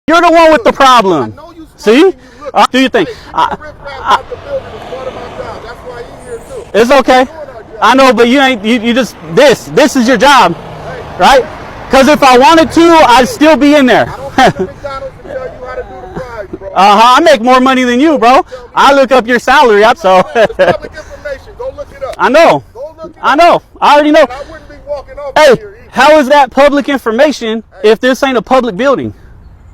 You're the one with the problem. See? Do your thing. It's okay. I know, but you ain't. You just this is your job, right? Because if I wanted to, I'd still be in there. I make more money than you, bro. I look up your salary up, so. I know. I already know. Hey, how is that public information if this ain't a public building?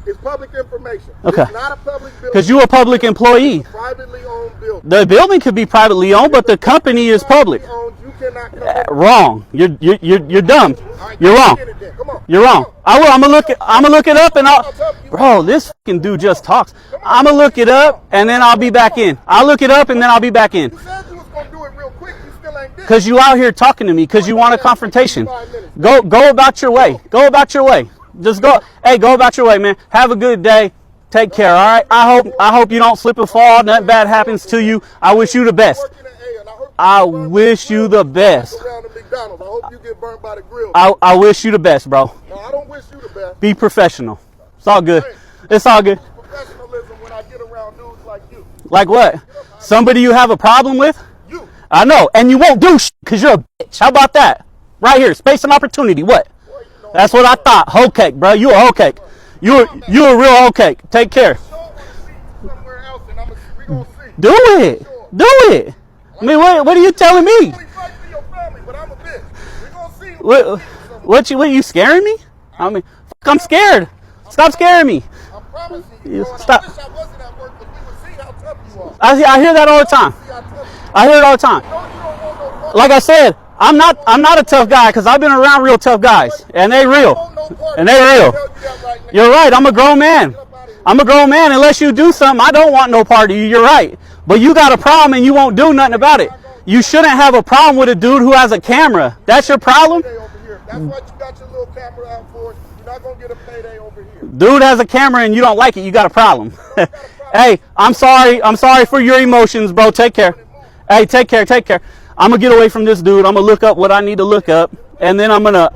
It's public information. Okay. It's not a public building. Because you're a public employee. It's a privately owned building. The building could be privately owned, but the company is public. You cannot wrong. You're dumb. You're wrong. You're wrong. I will. I'm gonna look it up, and bro, this fucking dude just talks. I'm gonna look it up, and then I'll be back in. I'll look it up, and then I'll be back in. You said you was gonna do it real quick. You still ain't did it. Because you out here talking to me. Because you want a confrontation. Go about your way. Go about your way. Just go. Hey, go about your way, man. Have a good day. Take care. All right. I hope you don't slip and fall. Nothing bad happens to you. I wish you the best. I wish you the best. I wish you the best, bro. No, I don't wish you the best. Be professional. It's all good. It's all good. Professionalism when I get around dudes like you. Like what? Somebody you have a problem with? You. I know. And you won't do shit because you're a bitch. How about that? Right here. Space and opportunity. What? That's what I thought. Hoe cake, bro. You a hoe cake. You a real hoe cake. Take care. Do it. Do it. I mean, what are you telling me? What you scaring me? I mean, I'm scared. Stop scaring me. Stop. I hear that all the time. I hear it all the time. Like I said, I'm not a tough guy because I've been around real tough guys, and they real. And they real. You're right. I'm a grown man. I'm a grown man. Unless you do something, I don't want no part of you. You're right. But you got a problem and you won't do nothing about it. You shouldn't have a problem with a dude who has a camera. That's your problem? That's what you got your little camera out for. You're not going to get a payday over here. Dude has a camera and you don't like it. You got a problem. Hey, I'm sorry. I'm sorry for your emotions, bro. Take care. Hey, take care. Take care. I'm going to get away from this dude. I'm going to look up what I need to look up. And then I'm going to,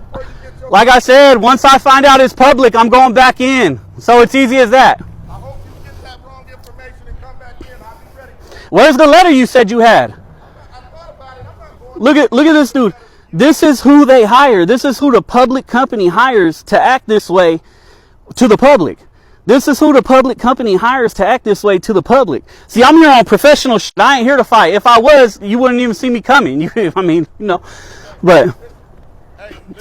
like I said, once I find out it's public, I'm going back in. So it's easy as that. I hope you get that wrong information and come back in. I'll be ready for you. Where's the letter you said you had? I thought about it. I'm not going Look at this dude. This is who they hire. This is who the public company hires to act this way to the public. This is who the public company hires to act this way to the public. See, I'm here on professional shit. I ain't here to fight. If I was, you wouldn't even see me coming. I mean, you know, but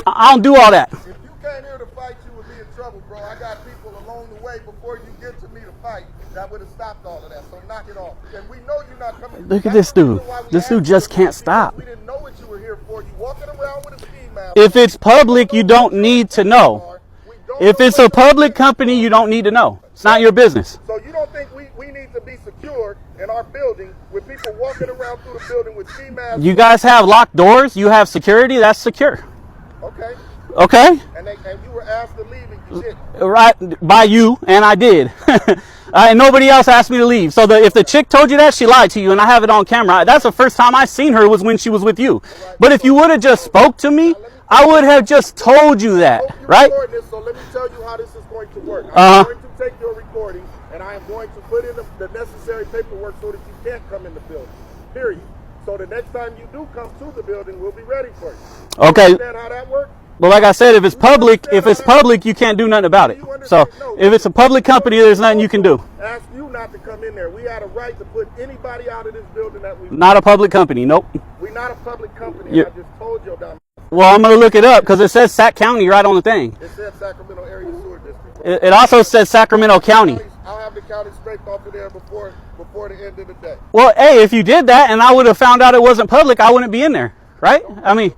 I don't do all that. If you came here to fight, you would be in trouble, bro. I got people along the way before you get to me to fight that would have stopped all of that. So knock it off. And we know you're not coming. Look at this dude. This dude just can't stop. We didn't know what you were here for. You walking around with a ski mask. If it's public, you don't need to know. If it's a public company, you don't need to know. It's not your business. So you don't think we need to be secure in our building with people walking around through the building with ski masks? You guys have locked doors. You have security. That's secure. Okay. Okay. And you were asked to leave and you didn't. Right, by you, and I did. And nobody else asked me to leave. So if the chick told you that, she lied to you, and I have it on camera. That's the first time I seen her was when she was with you. But if you would have just spoke to me, I would have just told you that, right? So let me tell you how this is going to work. I'm going to take your recording, and I am going to put in the necessary paperwork so that you can't come in the building, period. So the next time you do come to the building, we'll be ready for you. Okay. Understand how that works? Well, like I said, if it's public, you can't do nothing about it. So if it's a public company, there's nothing you can do. Ask you not to come in there. We had a right to put anybody out of this building that we. Not a public company. Nope. We're not a public company. I just told you that. Well, I'm going to look it up because it says Sac County right on the thing. It says Sacramento Area Sewer District. It also says Sacramento County. I'll have the county scraped off of there before the end of the day. Well, hey, if you did that and I would have found out it wasn't public, I wouldn't be in there, right? I mean,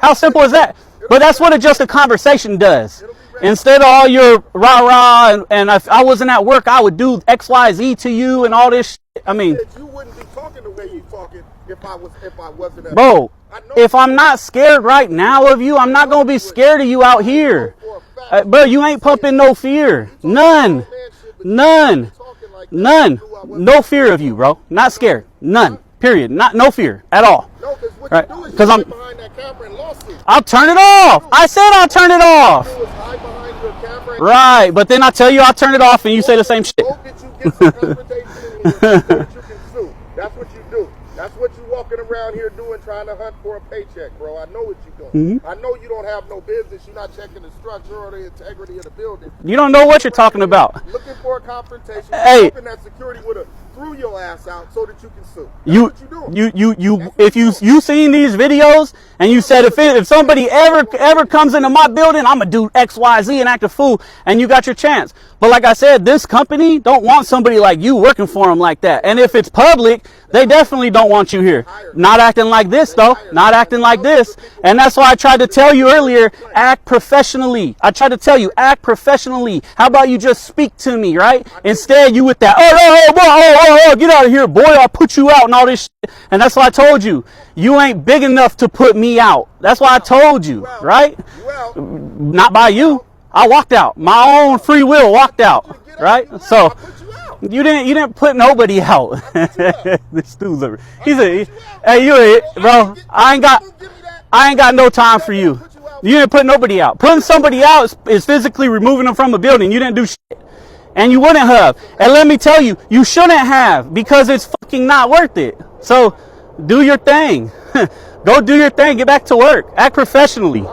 how simple is that? But that's what just a conversation does. Instead of all your rah-rah and if I wasn't at work, I would do X, Y, Z to you and all this shit. I mean, you wouldn't be talking the way you talking if I wasn't at bro, if I'm not scared right now of you, I'm not going to be scared of you out here. Bro, you ain't pumping no fear. None. None. None. No fear of you, bro. Not scared. None. Period. No fear at all. No, because what right? you do is Because hide behind that camera and lawsuit. I'll turn it off. I said I'll turn it off. What you do is hide behind your camera friend. Right, but then I tell you I'll turn it off and you say the same shit. Hope that you get some confrontation in here so that you can sue. That's what you do. That's what you walking around here doing, trying to hunt for a paycheck, bro. I know what you're doing. I know you don't have no business. You're not checking the structure or the integrity of the building. You don't know what you're talking about. Looking for a confrontation. Hey. Hoping that security would have threw your ass out so that you can sue. That's what you doing. If you seen these videos and you said if somebody ever comes into my building, I'm gonna do X, Y, Z and act a fool, and you got your chance. But like I said, this company don't want somebody like you working for them like that. And if it's public, they definitely don't want you here. Not acting like this though. Not acting like this. And that's why I tried to tell you earlier, act professionally. I tried to tell you, act professionally. How about you just speak to me, right? Instead, you with that, oh, get out of here, boy, I'll put you out and all this shit. And that's why I told you, you ain't big enough to put me out. That's why I told you, right? Not by you. I walked out. My own free will walked out, right? So you didn't put nobody out. This dude's bro. I ain't got no time for you. You didn't put nobody out. Putting somebody out is physically removing them from a building. You didn't do shit. And you wouldn't have. And let me tell you, you shouldn't have, because it's fucking not worth it. So do your thing. Go do your thing. Get back to work. Act professionally.